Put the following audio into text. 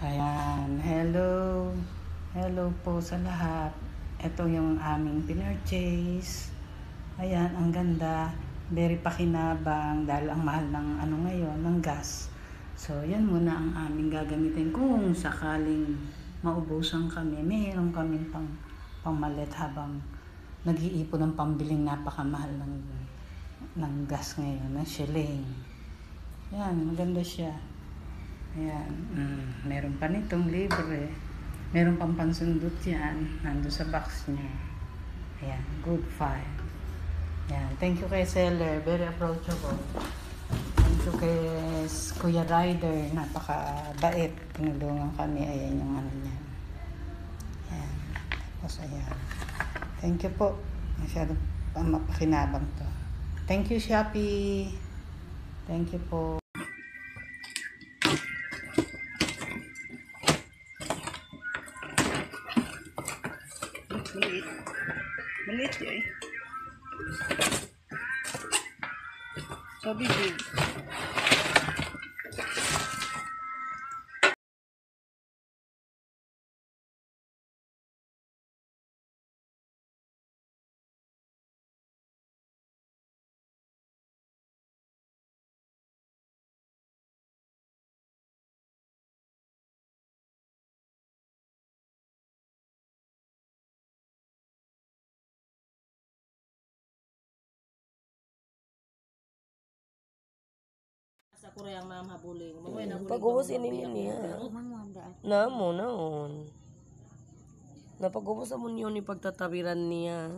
Ayan, hello. Hello po sa lahat. Ito yung aming pinurchase. Ayan, ang ganda. Very pakinabang dahil ang mahal ng ngayon, ng gas. So, yan muna ang aming gagamitin. Kung sakaling maubusan kami, mayroon kaming pangmalit habang nag-iipon ng pambiling napakamahal ng gas ngayon, ng shilling. Yan, maganda siya. Ayan, meron pa nitong libre. Meron pang pansundot yan. Nandun sa box niya. Ayan, good find. Ayan, thank you kay seller. Very approachable. Thank you kay Kuya Rider. Napakabait. Tinulungan kami. Ayan yung niya. Ayan. Tapos ayan. Thank you po. Masyadong mapakinabang to. Thank you, Shopee. Thank you po. Maliit. Maliit yun eh. So big. Sa Koreang mamahabuling. Mamoy na Pag-ubos ini niya. Namo naon. Napag-ubos mo yun yung pagtatabiran niya.